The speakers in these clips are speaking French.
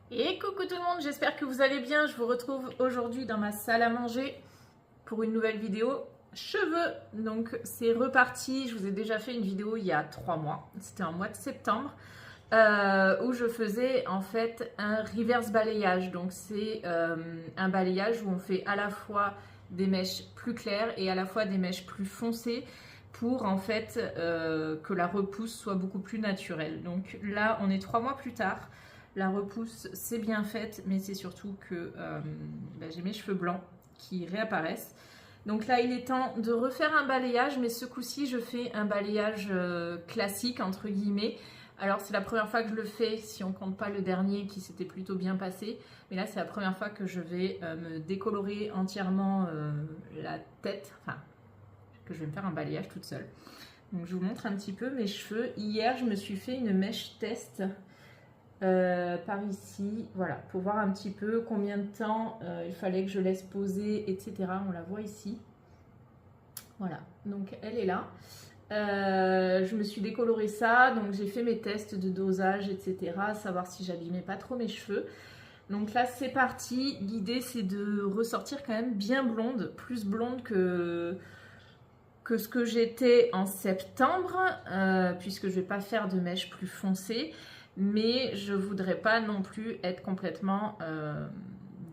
Et coucou tout le monde, j'espère que vous allez bien. Je vous retrouve aujourd'hui dans ma salle à manger pour une nouvelle vidéo cheveux. Donc c'est reparti, je vous ai déjà fait une vidéo il y a 3 mois, c'était en mois de septembre, où je faisais en fait un reverse balayage. Donc c'est un balayage où on fait à la fois des mèches plus claires et à la fois des mèches plus foncées pour en fait que la repousse soit beaucoup plus naturelle. Donc là on est 3 mois plus tard. La repousse, c'est bien faite, mais c'est surtout que j'ai mes cheveux blancs qui réapparaissent. Donc là, il est temps de refaire un balayage, mais ce coup-ci, je fais un balayage classique, entre guillemets. Alors, c'est la première fois que je le fais, si on ne compte pas le dernier qui s'était plutôt bien passé. Mais là, c'est la première fois que je vais me décolorer entièrement la tête. Enfin, que je vais me faire un balayage toute seule. Donc, je vous montre un petit peu mes cheveux. Hier, je me suis fait une mèche test. Par ici, voilà, pour voir un petit peu combien de temps il fallait que je laisse poser, etc. On la voit ici. Voilà, donc elle est là. Je me suis décoloré ça, donc j'ai fait mes tests de dosage, etc. Savoir si j'abîmais pas trop mes cheveux. Donc là, c'est parti. L'idée, c'est de ressortir quand même bien blonde, plus blonde que ce que j'étais en septembre, puisque je vais pas faire de mèches plus foncées. Mais je voudrais pas non plus être complètement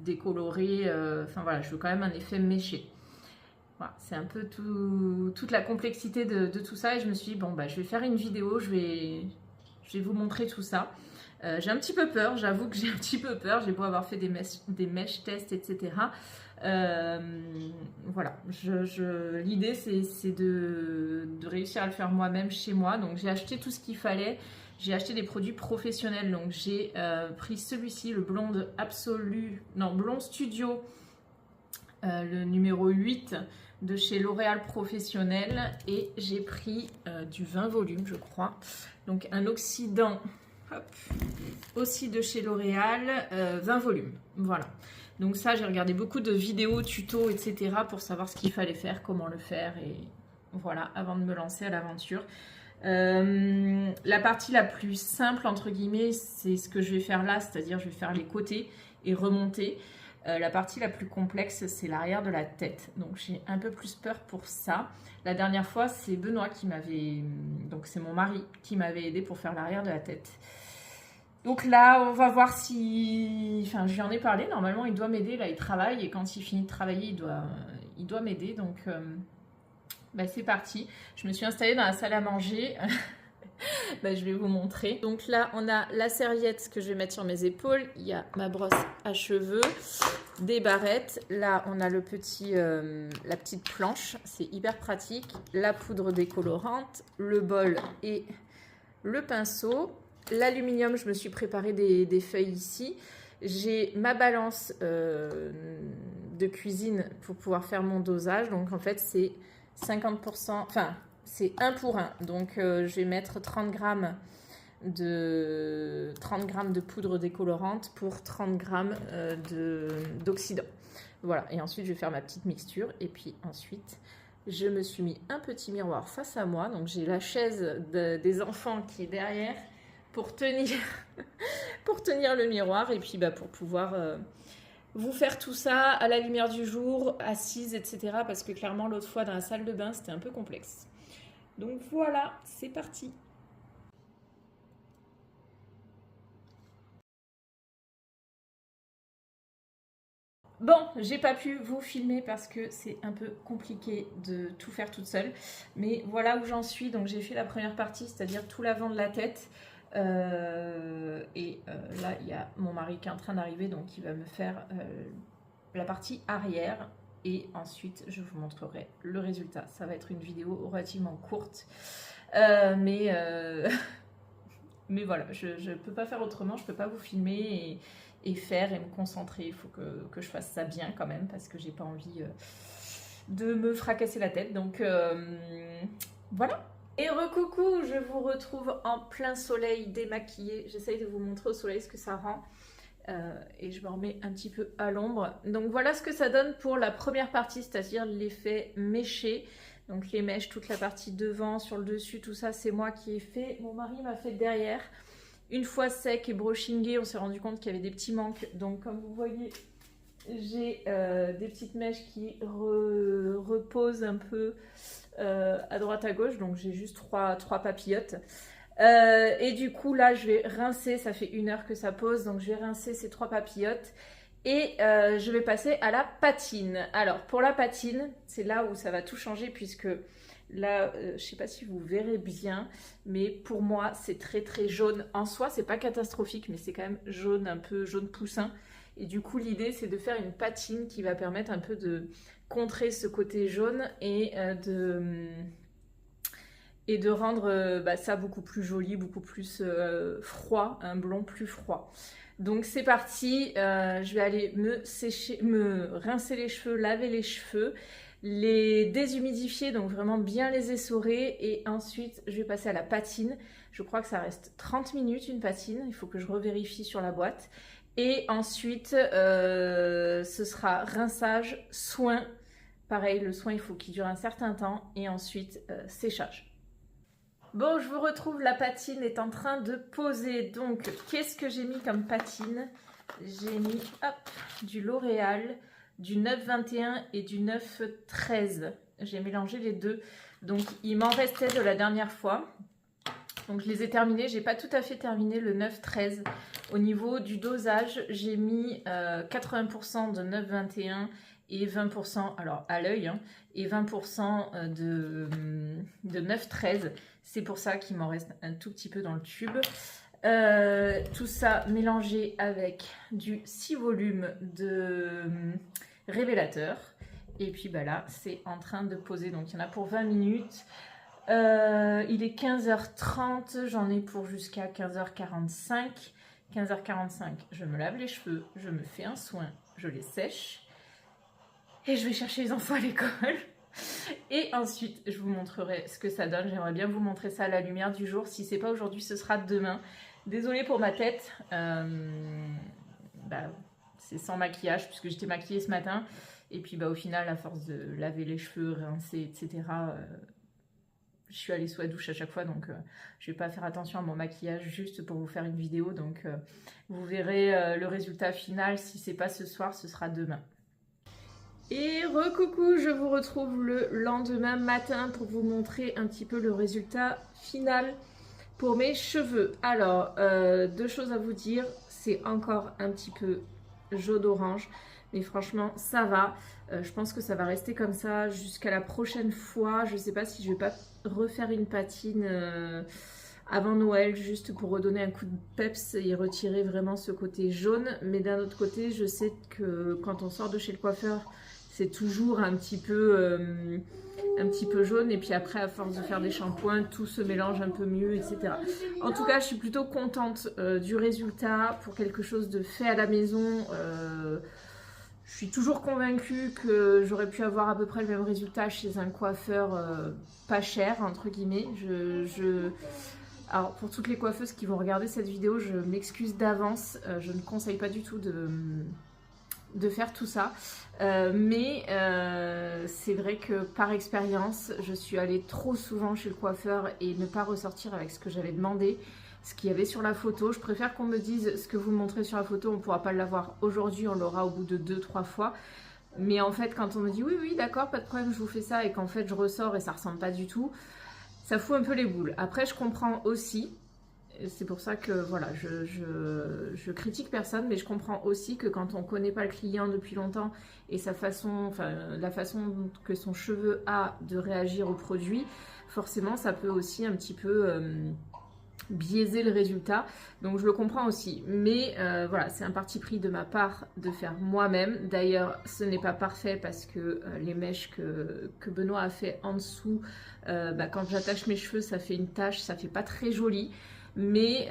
décolorée. Enfin voilà, je veux quand même un effet méché. Voilà, c'est un peu toute la complexité de tout ça. Et je me suis dit, bon, bah, je vais faire une vidéo, je vais vous montrer tout ça. J'ai un petit peu peur, j'avoue que j'ai un petit peu peur. J'ai beau avoir fait des mèches tests, etc. Voilà, l'idée c'est de réussir à le faire moi-même chez moi. Donc j'ai acheté tout ce qu'il fallait. J'ai acheté des produits professionnels, donc j'ai pris celui-ci, le Blonde Absolu, non, Blond Studio, le numéro 8 de chez L'Oréal Professionnel, et j'ai pris du 20 volumes, je crois, donc un oxydant, hop, aussi de chez L'Oréal, 20 volumes, voilà. Donc ça, j'ai regardé beaucoup de vidéos, tutos, etc. pour savoir ce qu'il fallait faire, comment le faire, et voilà, avant de me lancer à l'aventure. La partie la plus simple entre guillemets, c'est ce que je vais faire là, c'est-à-dire je vais faire les côtés et remonter. La partie la plus complexe, c'est l'arrière de la tête, donc j'ai un peu plus peur pour ça. La dernière fois, c'est Benoît qui m'avait, donc c'est mon mari qui m'avait aidé pour faire l'arrière de la tête. Donc là, on va voir si, enfin, je lui en ai parlé, normalement il doit m'aider, là il travaille, et quand il finit de travailler, il doit m'aider, donc bah, c'est parti. Je me suis installée dans la salle à manger. Bah, je vais vous montrer. Donc là, on a la serviette que je vais mettre sur mes épaules. Il y a ma brosse à cheveux, des barrettes. Là, on a la petite planche. C'est hyper pratique. La poudre décolorante, le bol et le pinceau. L'aluminium, je me suis préparé des feuilles ici. J'ai ma balance de cuisine pour pouvoir faire mon dosage. Donc en fait, c'est 50%, enfin c'est 1 pour 1, donc je vais mettre 30 grammes de poudre décolorante pour 30 grammes d'oxydant. Voilà, et ensuite je vais faire ma petite mixture, et puis ensuite je me suis mis un petit miroir face à moi, donc j'ai la chaise des enfants qui est derrière pour tenir le miroir, et puis bah, pour pouvoir vous faire tout ça à la lumière du jour, assise, etc. Parce que clairement, l'autre fois, dans la salle de bain, c'était un peu complexe. Donc voilà, c'est parti. Bon, j'ai pas pu vous filmer parce que c'est un peu compliqué de tout faire toute seule. Mais voilà où j'en suis. Donc j'ai fait la première partie, c'est-à-dire tout l'avant de la tête. Là, il y a mon mari qui est en train d'arriver, donc il va me faire la partie arrière. Et ensuite, je vous montrerai le résultat. Ça va être une vidéo relativement courte. Mais voilà, je ne peux pas faire autrement. Je ne peux pas vous filmer et faire et me concentrer. Il faut que je fasse ça bien quand même parce que j'ai pas envie de me fracasser la tête. Donc voilà. Et recoucou, je vous retrouve en plein soleil démaquillée. J'essaye de vous montrer au soleil ce que ça rend. Et je me remets un petit peu à l'ombre. Donc voilà ce que ça donne pour la première partie, c'est-à-dire l'effet méché. Donc les mèches, toute la partie devant, sur le dessus, tout ça, c'est moi qui ai fait. Mon mari m'a fait derrière. Une fois sec et brochingé, on s'est rendu compte qu'il y avait des petits manques. Donc comme vous voyez, j'ai des petites mèches qui reposent un peu à droite à gauche. Donc j'ai juste trois papillotes. Et du coup là je vais rincer, ça fait 1 heure que ça pose, donc je vais rincer ces 3 papillotes et je vais passer à la patine. Alors pour la patine, c'est là où ça va tout changer, puisque là je sais pas si vous verrez bien, mais pour moi c'est très très jaune. En soi c'est pas catastrophique, mais c'est quand même jaune, un peu jaune poussin, et du coup l'idée c'est de faire une patine qui va permettre un peu de contrer ce côté jaune et de rendre ça beaucoup plus joli, beaucoup plus froid, un blond plus froid. Donc c'est parti, je vais aller me rincer les cheveux, laver les cheveux, les déshumidifier, donc vraiment bien les essorer, et ensuite je vais passer à la patine. Je crois que ça reste 30 minutes une patine, il faut que je revérifie sur la boîte. Et ensuite ce sera rinçage, soin. Pareil, le soin il faut qu'il dure un certain temps, et ensuite séchage. Bon, je vous retrouve, la patine est en train de poser. Donc, qu'est-ce que j'ai mis comme patine? J'ai mis, hop, du L'Oréal, du 921 et du 913. J'ai mélangé les deux. Donc, il m'en restait de la dernière fois. Donc, je les ai terminés. J'ai pas tout à fait terminé le 913. Au niveau du dosage, j'ai mis 80% de 921 et 20%, alors à l'œil, hein, et 20% de 913. C'est pour ça qu'il m'en reste un tout petit peu dans le tube. Tout ça mélangé avec du 6 volumes de révélateur. Et puis bah là, c'est en train de poser. Donc il y en a pour 20 minutes. Il est 15h30. J'en ai pour jusqu'à 15h45. 15h45, je me lave les cheveux. Je me fais un soin. Je les sèche. Et je vais chercher les enfants à l'école. Et ensuite, je vous montrerai ce que ça donne. J'aimerais bien vous montrer ça à la lumière du jour. Si c'est pas aujourd'hui, ce sera demain. Désolée pour ma tête. C'est sans maquillage puisque j'étais maquillée ce matin. Et puis au final, à force de laver les cheveux, rincer, etc., je suis allée sous la douche à chaque fois. Donc, je vais pas faire attention à mon maquillage juste pour vous faire une vidéo. Donc, vous verrez le résultat final. Si c'est pas ce soir, ce sera demain. Et recoucou, je vous retrouve le lendemain matin pour vous montrer un petit peu le résultat final pour mes cheveux. Alors, 2 choses à vous dire, c'est encore un petit peu jaune orange, mais franchement ça va. Je pense que ça va rester comme ça jusqu'à la prochaine fois. Je sais pas si je vais pas refaire une patine avant Noël, juste pour redonner un coup de peps et retirer vraiment ce côté jaune. Mais d'un autre côté, je sais que quand on sort de chez le coiffeur, c'est toujours un petit peu jaune, et puis après à force de faire des shampoings, tout se mélange un peu mieux, etc. En tout cas, je suis plutôt contente du résultat pour quelque chose de fait à la maison. Je suis toujours convaincue que j'aurais pu avoir à peu près le même résultat chez un coiffeur pas cher, entre guillemets. Alors pour toutes les coiffeuses qui vont regarder cette vidéo, je m'excuse d'avance, je ne conseille pas du tout de faire tout ça, mais c'est vrai que par expérience, je suis allée trop souvent chez le coiffeur et ne pas ressortir avec ce que j'avais demandé, ce qu'il y avait sur la photo. Je préfère qu'on me dise ce que vous montrez sur la photo, on ne pourra pas l'avoir aujourd'hui, on l'aura au bout de 2-3 fois. Mais en fait, quand on me dit oui, d'accord, pas de problème, je vous fais ça, et qu'en fait je ressors et ça ressemble pas du tout, ça fout un peu les boules. Après, je comprends aussi. C'est pour ça que voilà, je critique personne, mais je comprends aussi que quand on connaît pas le client depuis longtemps et la façon que son cheveu a de réagir au produit, forcément ça peut aussi un petit peu biaiser le résultat. Donc je le comprends aussi, mais voilà, c'est un parti pris de ma part de faire moi-même. D'ailleurs, ce n'est pas parfait parce que les mèches que Benoît a fait en dessous, quand j'attache mes cheveux, ça fait une tache, ça fait pas très joli. Mais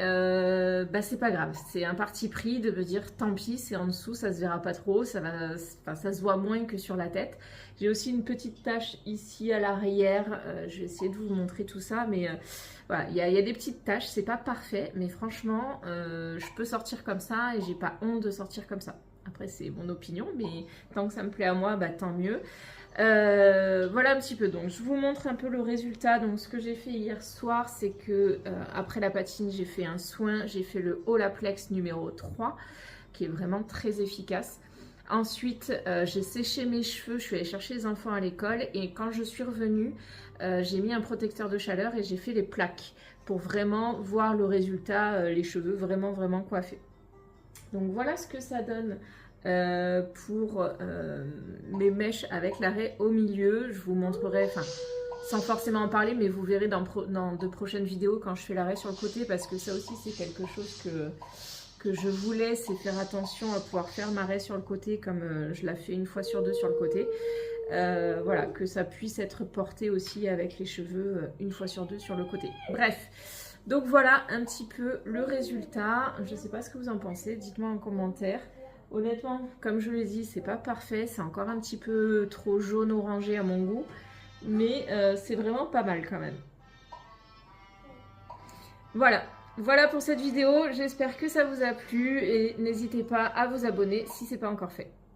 c'est pas grave, c'est un parti pris de me dire tant pis, c'est en dessous, ça se verra pas trop, ça se voit moins que sur la tête. J'ai aussi une petite tache ici à l'arrière, je vais essayer de vous montrer tout ça, mais voilà, il y a des petites taches, c'est pas parfait, mais franchement, je peux sortir comme ça et j'ai pas honte de sortir comme ça. Après, après c'est mon opinion, mais tant que ça me plaît à moi, bah, tant mieux. Voilà un petit peu, donc je vous montre un peu le résultat. Donc ce que j'ai fait hier soir, c'est que après la patine, j'ai fait un soin, j'ai fait le Olaplex numéro 3, qui est vraiment très efficace. Ensuite, j'ai séché mes cheveux, je suis allée chercher les enfants à l'école et quand je suis revenue, j'ai mis un protecteur de chaleur et j'ai fait les plaques pour vraiment voir le résultat, les cheveux vraiment coiffés. Donc voilà ce que ça donne pour mes mèches avec l'arrêt au milieu. Je vous montrerai, enfin sans forcément en parler, mais vous verrez dans de prochaines vidéos quand je fais l'arrêt sur le côté, parce que ça aussi c'est quelque chose que je voulais, c'est faire attention à pouvoir faire ma raie sur le côté comme je la fais une fois sur deux sur le côté. Voilà, que ça puisse être porté aussi avec les cheveux une fois sur deux sur le côté. Bref, donc voilà un petit peu le résultat. Je ne sais pas ce que vous en pensez, dites-moi en commentaire. Honnêtement, comme je le dis, c'est pas parfait, c'est encore un petit peu trop jaune orangé à mon goût, mais c'est vraiment pas mal quand même. Voilà pour cette vidéo, j'espère que ça vous a plu et n'hésitez pas à vous abonner si ce n'est pas encore fait.